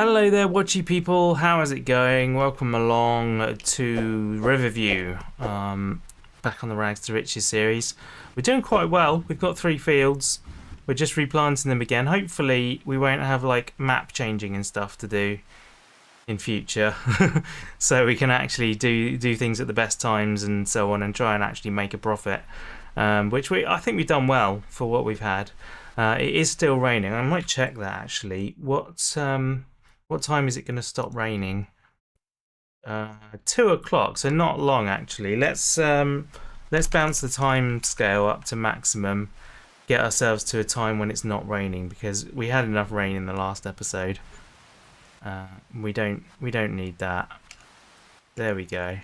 Hello there, watchy people. How is it going? Welcome along to Riverview. Back on the Rags to Riches series. We're doing quite well. We've got 3 fields. We're just replanting them again. Hopefully, we won't have like map changing and stuff to do in future, so we can actually do things at the best times and so on, and try and actually make a profit. Which I think we've done well for what we've had. It is still raining. I might check that actually. What time is it going to stop raining? 2 o'clock, so not long actually. Let's bounce the time scale up to maximum. Get ourselves to a time when it's not raining, because we had enough rain in the last episode. We don't need that. There we go.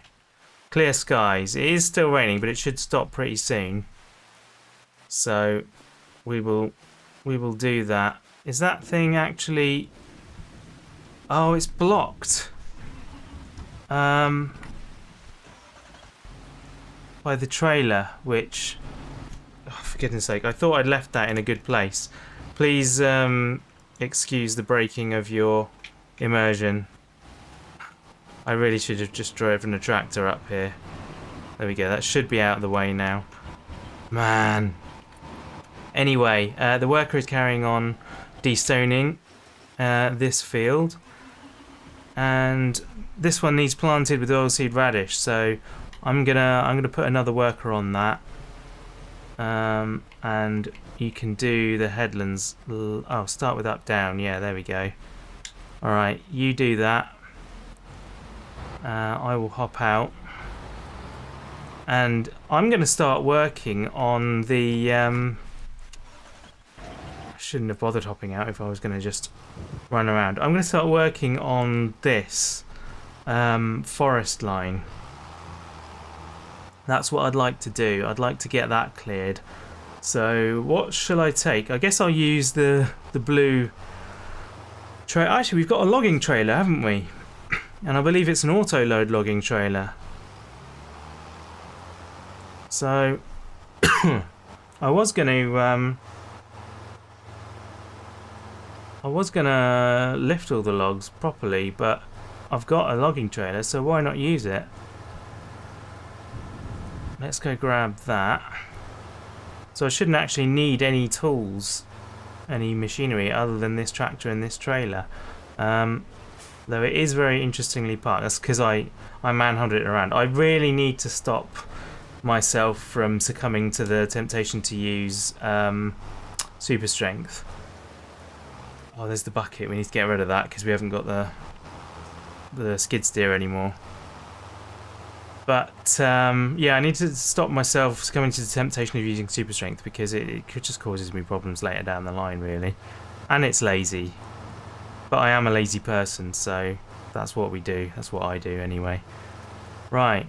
Clear skies. It is still raining, but it should stop pretty soon. So we will do that. Is that thing actually? Oh, it's blocked. By the trailer, which, oh, for goodness sake, I thought I'd left that in a good place. Please excuse the breaking of your immersion. I really should have just driven a tractor up here. There we go, that should be out of the way now. Man. Anyway, the worker is carrying on destoning this field. And this one needs planted with oilseed radish, so I'm gonna put another worker on that. And you can do the headlands. Oh, start with up down. Yeah, there we go. All right, you do that. I will hop out, and I'm gonna start working on the. I shouldn't have bothered hopping out if I was gonna just run around. I'm going to start working on this forest line. That's what I'd like to do. I'd like to get that cleared. So what shall I take? I guess I'll use the blue trailer. Actually, we've got a logging trailer, haven't we? And I believe it's an auto-load logging trailer. So I was going to lift all the logs properly, but I've got a logging trailer, so why not use it? Let's go grab that. So I shouldn't actually need any tools, any machinery other than this tractor and this trailer. Though it is very interestingly parked. That's because I manhunted it around. I really need to stop myself from succumbing to the temptation to use super strength. Oh, there's the bucket. We need to get rid of that because we haven't got the skid steer anymore. But yeah, I need to stop myself coming to the temptation of using super strength, because it just causes me problems later down the line, really. And it's lazy. But I am a lazy person, so that's what we do. That's what I do anyway. Right.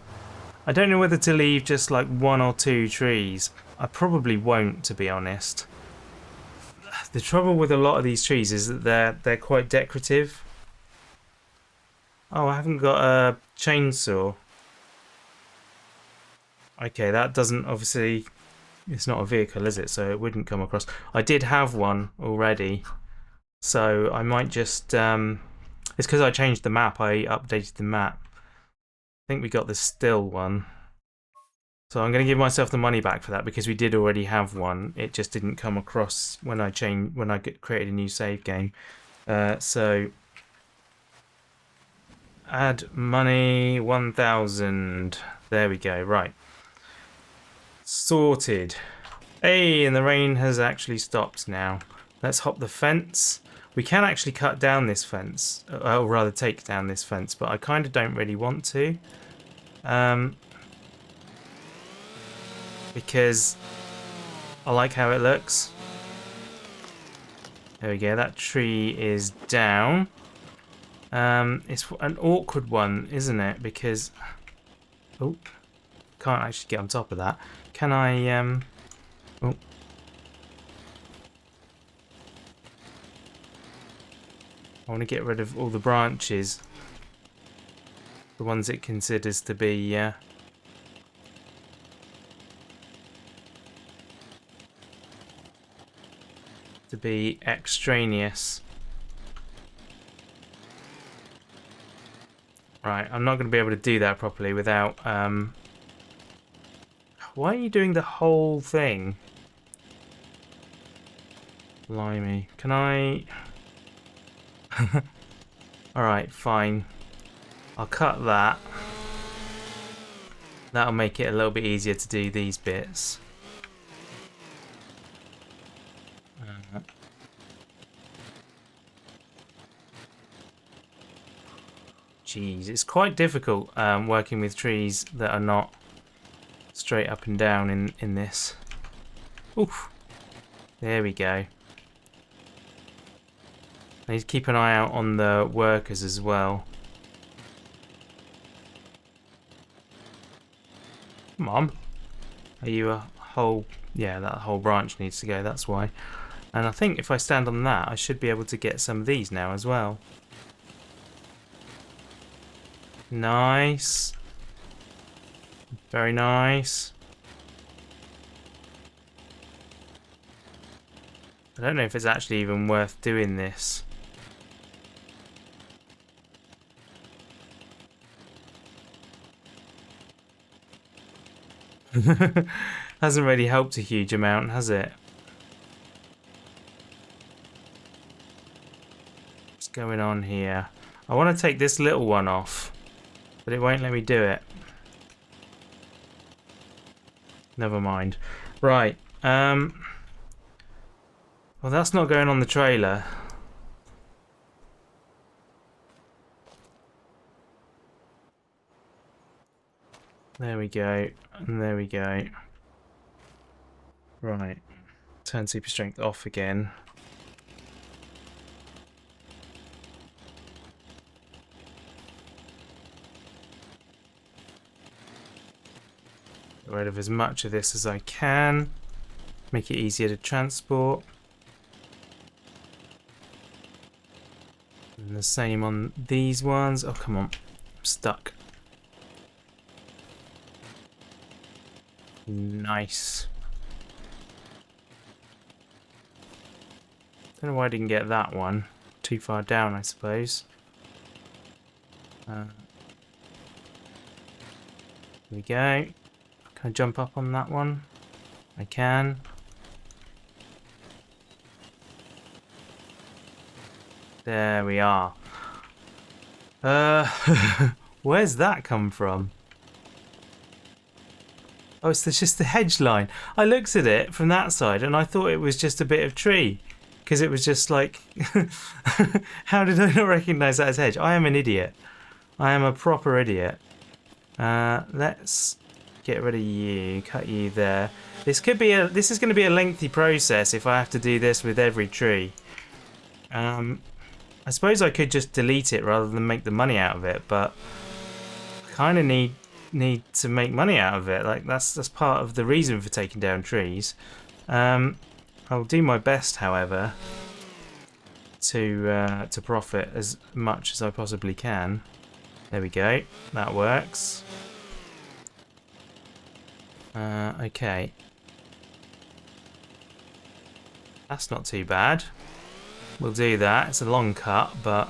I don't know whether to leave just like 1 or 2 trees. I probably won't, to be honest. The trouble with a lot of these trees is that they're quite decorative. Oh, I haven't got a chainsaw. Okay, that doesn't obviously... It's not a vehicle, is it? So it wouldn't come across. I did have one already. So I might just... It's because I changed the map. I updated the map. I think we got the still one. So I'm going to give myself the money back for that, because we did already have one. It just didn't come across when I created a new save game. So add money 1,000. There we go. Right. Sorted. Hey, and the rain has actually stopped now. Let's hop the fence. We can actually cut down this fence, or rather take down this fence, but I kind of don't really want to. Because I like how it looks. There we go, that tree is down. It's an awkward one, isn't it? Because... Oh, can't actually get on top of that. Can I... Oh. I want to get rid of all the branches. The ones it considers to be... extraneous. Right, I'm not going to be able to do that properly without... Why are you doing the whole thing? Blimey. Can I... Alright, fine. I'll cut that. That'll make it a little bit easier to do these bits. Jeez, it's quite difficult working with trees that are not straight up and down in this. Oof. There we go. I need to keep an eye out on the workers as well. Come on. Are you a whole... Yeah, that whole branch needs to go, that's why. And I think if I stand on that, I should be able to get some of these now as well. Nice. Very nice. I don't know if it's actually even worth doing this. Hasn't really helped a huge amount, has it? What's going on here? I want to take this little one off, but it won't let me do it. Never mind. Right. Well, that's not going on the trailer. There we go. And there we go. Right. Turn super strength off again. Get rid of as much of this as I can. Make it easier to transport. And the same on these ones. Oh, come on. I'm stuck. Nice. Don't know why I didn't get that one. Too far down, I suppose. There we go. Can I jump up on that one? I can. There we are. Where's that come from? Oh, it's just the hedge line. I looked at it from that side and I thought it was just a bit of tree. Because it was just like... How did I not recognise that as hedge? I am an idiot. I am a proper idiot. Let's get rid of you. Cut you there. This could be a... This is going to be a lengthy process if I have to do this with every tree. I suppose I could just delete it rather than make the money out of it, but I kind of need to make money out of it. Like that's part of the reason for taking down trees. I'll do my best, however, to profit as much as I possibly can. There we go. That works. Okay. That's not too bad. We'll do that. It's a long cut, but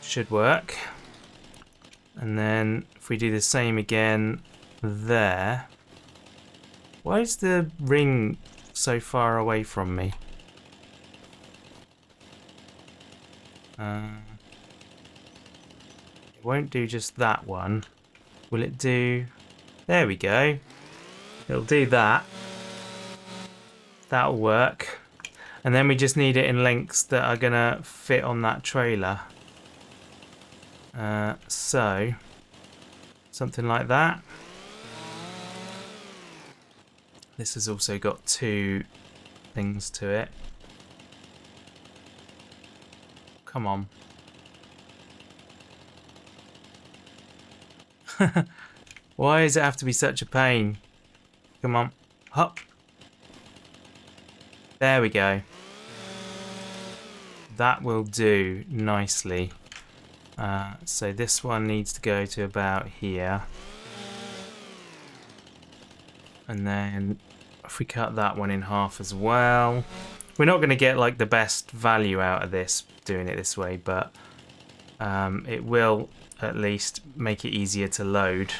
should work. And then if we do the same again there. Why is the ring so far away from me? It won't do just that one. Will it do... There we go. It'll do that. That'll work. And then we just need it in lengths that are going to fit on that trailer. So, something like that. This has also got two things to it. Come on. Why does it have to be such a pain? Come on. Hop. There we go. That will do nicely. So this one needs to go to about here. And then if we cut that one in half as well. We're not going to get like the best value out of this doing it this way, but it will at least make it easier to load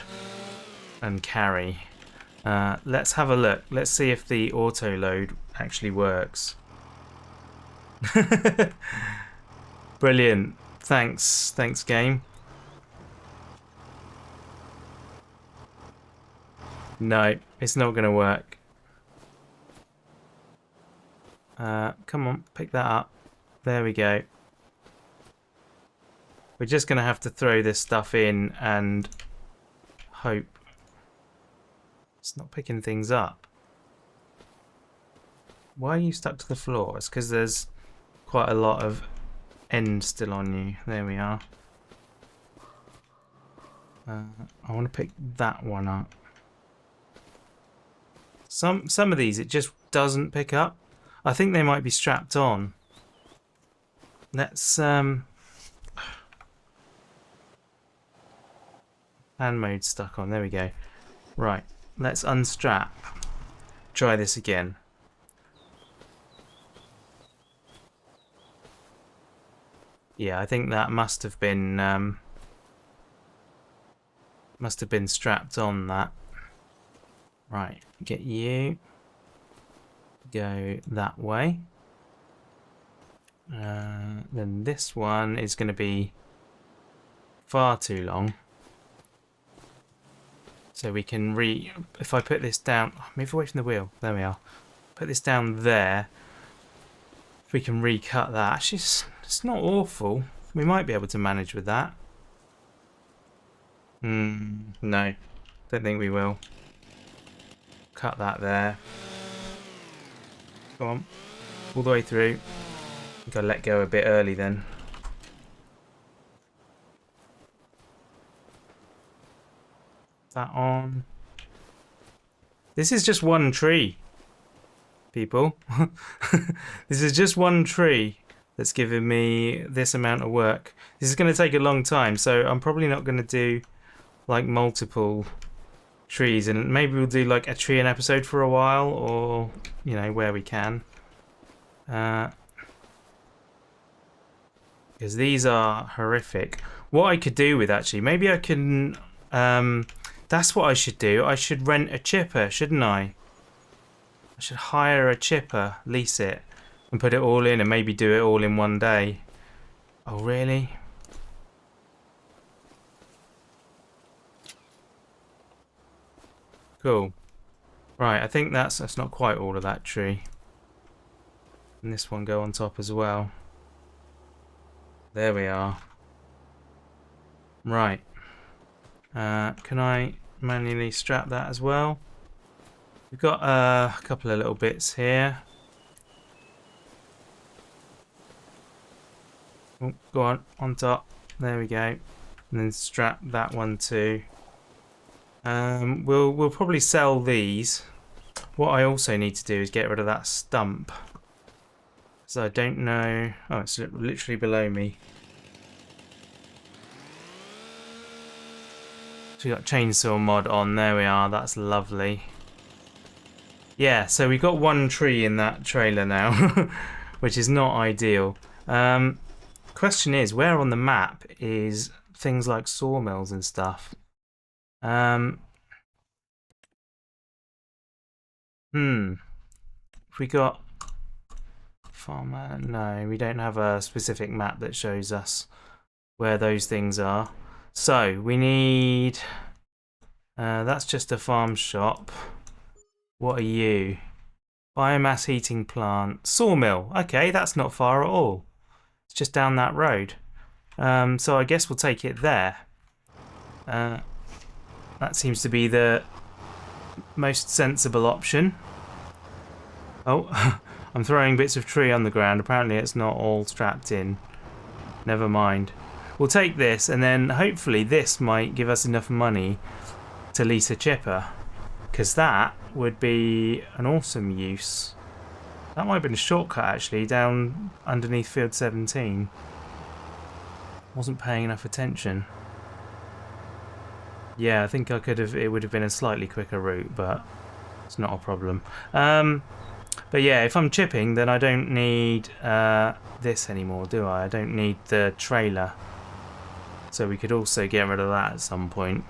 and carry. Let's have a look. Let's see if the auto load actually works. Brilliant. Thanks game. No, it's not going to work. Come on, pick that up. There we go. We're just going to have to throw this stuff in and hope it's not picking things up. Why are you stuck to the floor? It's because there's quite a lot of end still on you. There we are. I want to pick that one up. Some of these it just doesn't pick up. I think they might be strapped on. Let's hand mode stuck on. There we go. Right, let's unstrap. Try this again. Yeah, I think that must have been strapped on that. Right, get you. Go that way. Then this one is going to be far too long. So we can if I put this down, move away from the wheel. There we are. Put this down there. If we can recut that. Actually, it's not awful. We might be able to manage with that. No, don't think we will. Cut that there. Come on, all the way through. Gotta let go a bit early then. That on. This is just one tree, people. This is just one tree that's giving me this amount of work. This is going to take a long time, so I'm probably not going to do like multiple trees, and maybe we'll do like a tree an episode for a while, or you know, where we can, because these are horrific. What I could do with, actually, maybe I can that's what I should do. I should rent a chipper, shouldn't I? I should hire a chipper, lease it, and put it all in, and maybe do it all in one day. Oh really? Cool. Right, I think that's not quite all of that tree. And this one go on top as well. There we are. Right. Can I manually strap that as well? We've got a couple of little bits here. Oh, go on top. There we go. And then strap that one too. We'll probably sell these. What I also need to do is get rid of that stump. So I don't know. Oh, it's literally below me. So we got chainsaw mod on. There we are. That's lovely. Yeah, so we got one tree in that trailer now, which is not ideal. Question is, where on the map is things like sawmills and stuff? If we got farmer, no, we don't have a specific map that shows us where those things are. So we need. That's just a farm shop. What are you? Biomass heating plant, sawmill. Okay, that's not far at all. It's just down that road. So I guess we'll take it there. That seems to be the most sensible option. Oh, I'm throwing bits of tree on the ground. Apparently it's not all strapped in. Never mind. We'll take this, and then hopefully this might give us enough money to lease a chipper, because that would be an awesome use. That might have been a shortcut, actually, down underneath field 17. Wasn't paying enough attention. Yeah, I think I could have. It would have been a slightly quicker route, but it's not a problem. But yeah, if I'm chipping, then I don't need this anymore, do I? I don't need the trailer. So we could also get rid of that at some point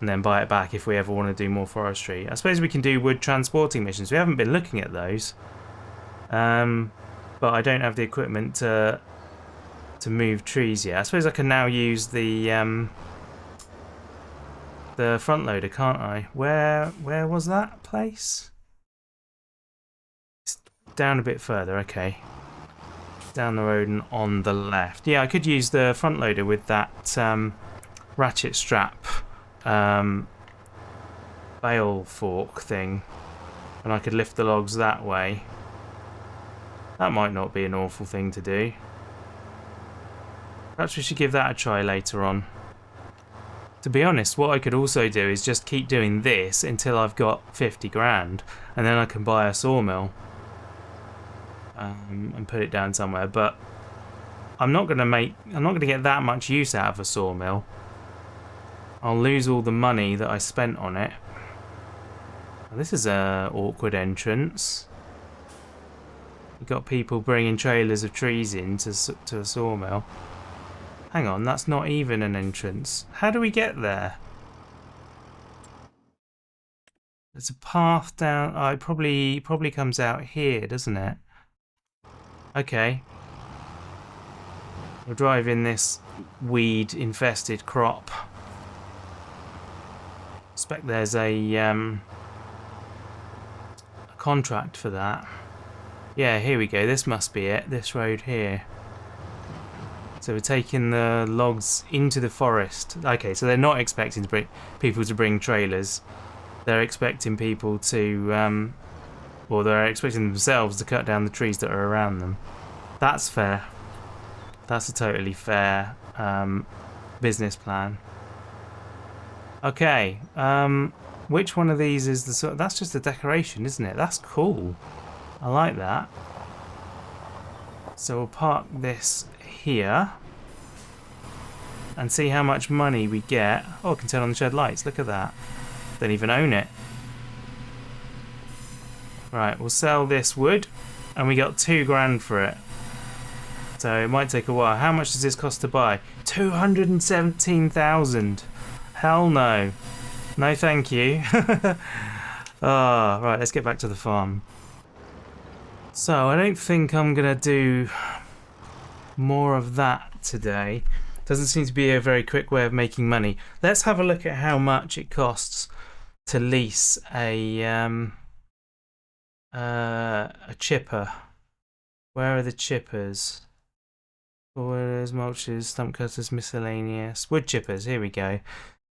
and then buy it back if we ever want to do more forestry. I suppose we can do wood transporting missions. We haven't been looking at those. But I don't have the equipment to move trees yet. I suppose I can now use the front loader, can't I? Where was that place? It's down a bit further, okay. Down the road and on the left. Yeah, I could use the front loader with that ratchet strap bale fork thing, and I could lift the logs that way. That might not be an awful thing to do. Perhaps we should give that a try later on. To be honest, what I could also do is just keep doing this until I've got 50 grand, and then I can buy a sawmill and put it down somewhere. But I'm not going to get that much use out of a sawmill. I'll lose all the money that I spent on it. Well, this is a awkward entrance. You've got people bringing trailers of trees in to a sawmill. Hang on, that's not even an entrance. How do we get there? There's a path down. Oh, it probably comes out here, doesn't it? Okay. We'll drive in this weed-infested crop. I suspect there's a contract for that. Yeah, here we go. This must be it. This road here. So we're taking the logs into the forest. Okay, so they're not expecting people to bring trailers. They're expecting people to, well, they're expecting themselves to cut down the trees that are around them. That's fair. That's a totally fair business plan. Okay, which one of these is the sort? That's just a decoration, isn't it? That's cool. I like that. So we'll park this here and see how much money we get. Oh, I can turn on the shed lights. Look at that. Don't even own it. Right, we'll sell this wood and we got 2 grand for it. So it might take a while. How much does this cost to buy? 217,000. Hell no. No thank you. Oh, right, let's get back to the farm. So I don't think I'm going to do more of that today. Doesn't seem to be a very quick way of making money. Let's have a look at how much it costs to lease a chipper. Where are the chippers? Boilers, mulches, stump cutters, miscellaneous. Wood chippers, here we go.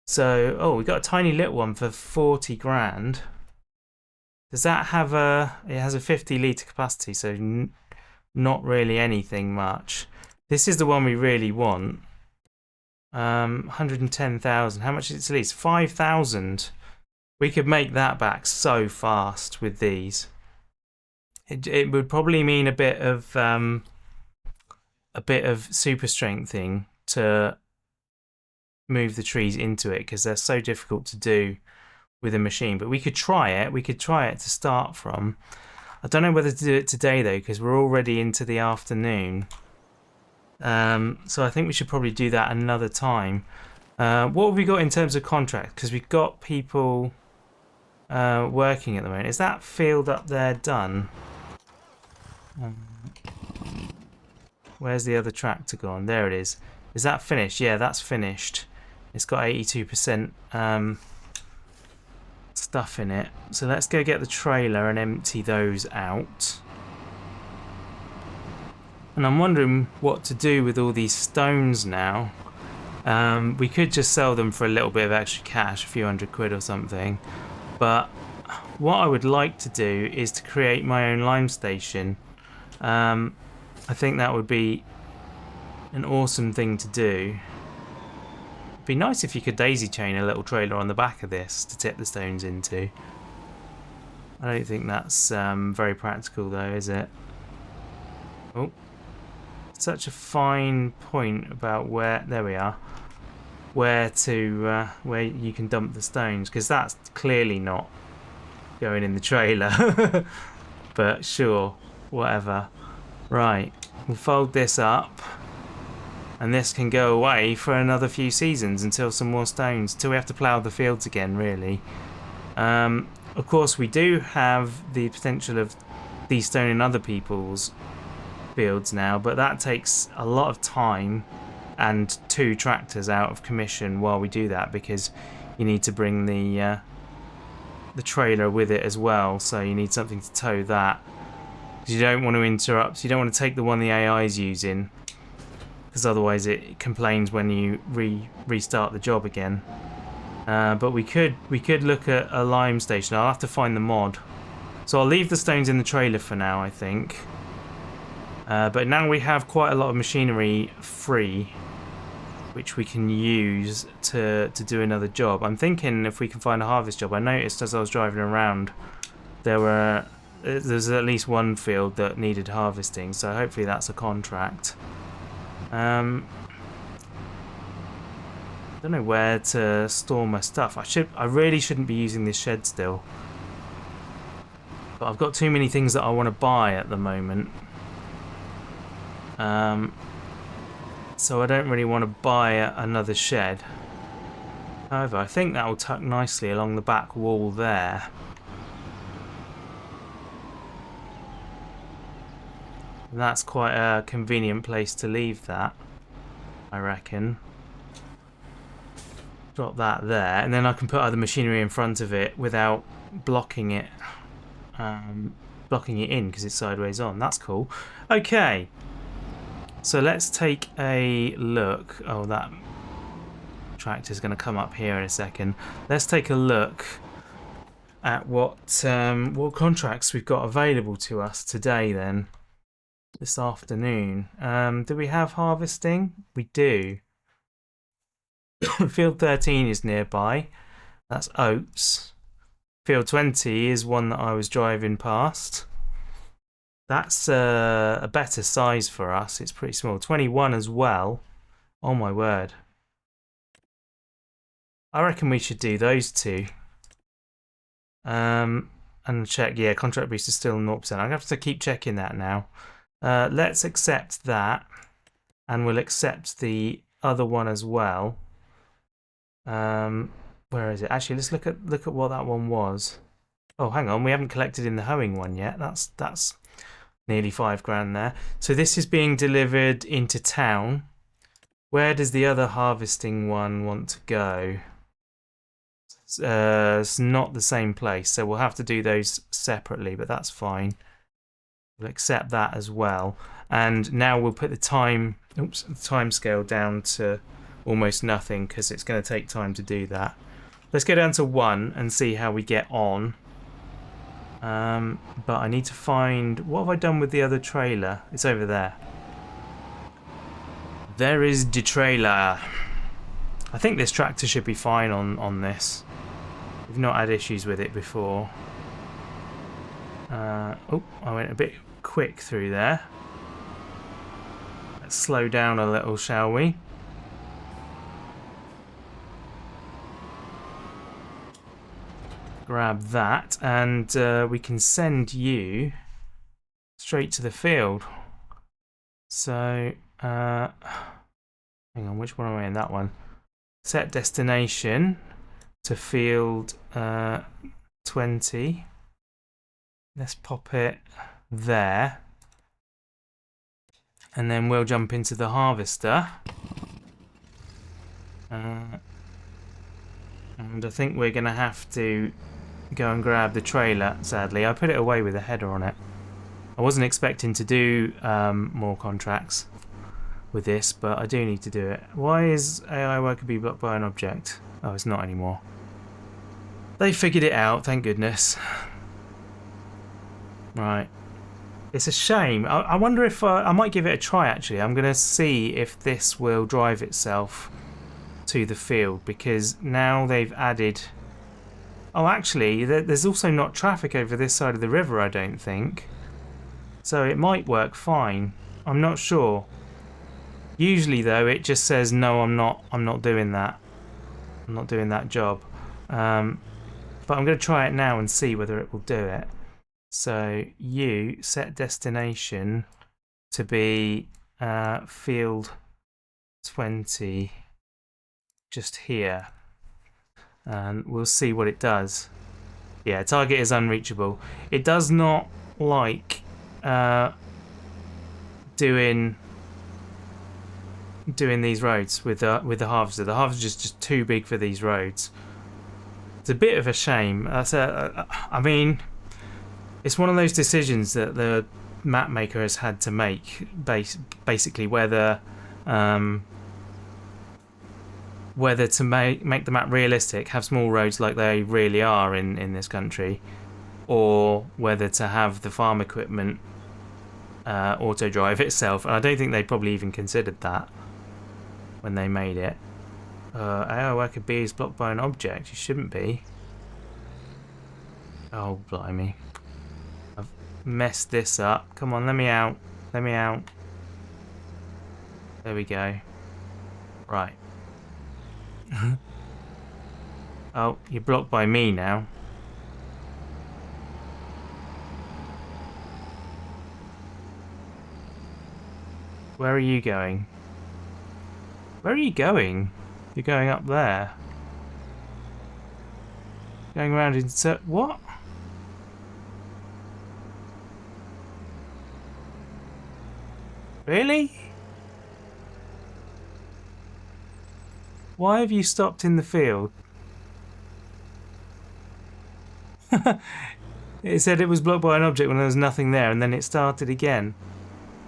So, oh, we got a tiny little one for 40 grand. Does that have a... It has a 50 litre capacity, so not really anything much. This is the one we really want. 110,000. How much is it to lease? 5,000. We could make that back so fast with these. It would probably mean a bit of super strengthening to move the trees into it because they're so difficult to do with a machine. But we could try it. We could try it to start from. I don't know whether to do it today though because we're already into the afternoon. So I think we should probably do that another time. What have we got in terms of contract? Because we've got people working at the moment. Is that field up there done? Where's the other tractor gone? There it is. Is that finished? Yeah, that's finished. It's got 82% stuff in it. So let's go get the trailer and empty those out. And I'm wondering what to do with all these stones now. We could just sell them for a little bit of extra cash, a few £100 or something. But what I would like to do is to create my own lime station. I think that would be an awesome thing to do. It'd be nice if you could daisy chain a little trailer on the back of this to tip the stones into. I don't think that's very practical though, is it? Oh. Such a fine point about where, there we are, where you can dump the stones, because that's clearly not going in the trailer. But sure, whatever. Right, we'll fold this up And this can go away for another few seasons until some more stones, until we have to plough the fields again, really. Of course, we do have the potential of destoning other people's fields now, but that takes a lot of time and 2 tractors out of commission while we do that, because you need to bring the trailer with it as well, so you need something to tow that. You don't want to interrupt, you don't want to take the one the AI is using, because otherwise it complains when you restart the job again. But we could look at a lime station. I'll have to find the mod. So I'll leave the stones in the trailer for now, I think. But now we have quite a lot of machinery free, which we can use to do another job. I'm thinking if we can find a harvest job. I noticed as I was driving around there's at least one field that needed harvesting, so hopefully that's a contract. I don't know where to store my stuff. I really shouldn't be using this shed still, but I've got too many things that I want to buy at the moment. So I don't really want to buy another shed. However, I think that will tuck nicely along the back wall there. And that's quite a convenient place to leave that, I reckon. Drop that there, and then I can put other machinery in front of it without blocking it in because it's sideways on. That's cool. Okay. So let's take a look. Oh, that tractor's going to come up here in a second. Let's take a look at what contracts we've got available to us today then, this afternoon. Do we have harvesting? We do. Field 13 is nearby. That's oats. Field 20 is one that I was driving past. That's a better size for us. It's pretty small. 21 as well. Oh my word. I reckon we should do those 2. And check. Yeah, contract boost is still 0%. I'm going to have to keep checking that now. Let's accept that. And we'll accept the other one as well. Where is it? Actually, let's look at what that one was. Oh, hang on. We haven't collected in the hoeing one yet. That's nearly 5 grand there. So this is being delivered into town. Where does the other harvesting one want to go? It's not the same place, so we'll have to do those separately, but that's fine. We'll accept that as well. And now we'll put the time scale down to almost nothing because it's going to take time to do that. Let's go down to 1 and see how we get on. But I need to find... What have I done with the other trailer? It's over there. There is the trailer. I think this tractor should be fine on this. We've not had issues with it before. Oh, I went a bit quick through there. Let's slow down a little, shall we? Grab that, and we can send you straight to the field. So, hang on, which one am I in? That one. Set destination to field 20. Let's pop it there. And then we'll jump into the harvester. And I think we're going to have to go and grab the trailer, sadly. I put it away with a header on it. I wasn't expecting to do more contracts with this, but I do need to do it. Why is AI worker be blocked by an object? Oh, it's not anymore. They figured it out, thank goodness. Right. It's a shame. I wonder if I might give it a try, actually. I'm going to see if this will drive itself to the field, because now they've added... Oh, actually, there's also not traffic over this side of the river, I don't think. So it might work fine. I'm not sure. Usually, though, it just says, no, I'm not doing that. I'm not doing that job. But I'm going to try it now and see whether it will do it. So you set destination to be field 20 just here, and we'll see what it does. Yeah, target is unreachable. It does not like doing these roads with the harvester. The harvester is just too big for these roads. It's a bit of a shame. I mean, it's one of those decisions that the map maker has had to make, basically whether to make the map realistic, have small roads like they really are in this country, or whether to have the farm equipment auto drive itself. And I don't think they probably even considered that when they made it. AO worker B is blocked by an object. You shouldn't be. Oh, blimey. I've messed this up. Come on, let me out. Let me out. There we go. Right. Oh, you're blocked by me now. Where are you going? Where are you going? You're going up there. Going around in what? Really? Why have you stopped in the field? It said it was blocked by an object when there was nothing there, and then it started again.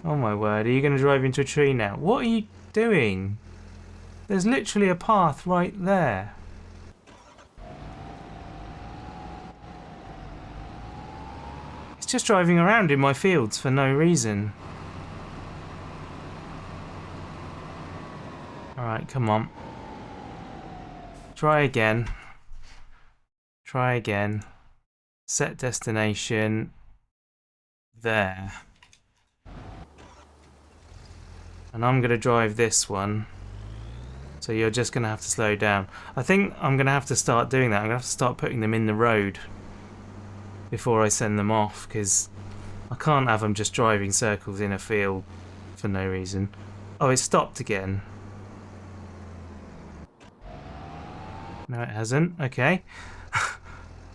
Oh my word, are you going to drive into a tree now? What are you doing? There's literally a path right there. It's just driving around in my fields for no reason. Alright, come on. Try again. Try again. Set destination there. And I'm going to drive this one. So you're just going to have to slow down. I think I'm going to have to start doing that. I'm going to have to start putting them in the road before I send them off, because I can't have them just driving circles in a field for no reason. Oh, it stopped again. No, it hasn't. Okay.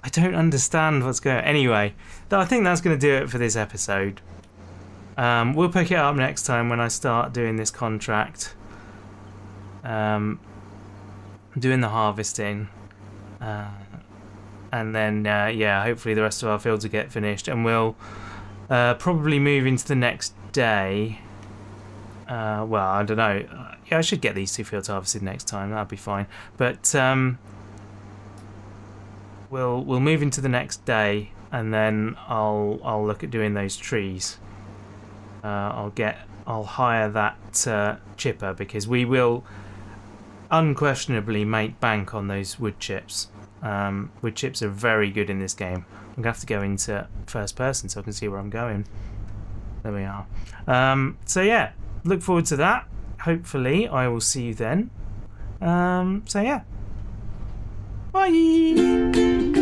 I don't understand what's going on. Anyway, I think that's going to do it for this episode. We'll pick it up next time when I start doing this contract. Doing the harvesting. And then, yeah, hopefully the rest of our fields will get finished. And we'll probably move into the next day. Well, I don't know. Yeah, I should get these 2 fields harvested next time. That'll be fine. But we'll move into the next day, and then I'll look at doing those trees. I'll hire that chipper, because we will unquestionably make bank on those wood chips. Wood chips are very good in this game. I'm gonna have to go into first person so I can see where I'm going. There we are. So yeah, look forward to that. Hopefully I will see you then. So yeah. Bye!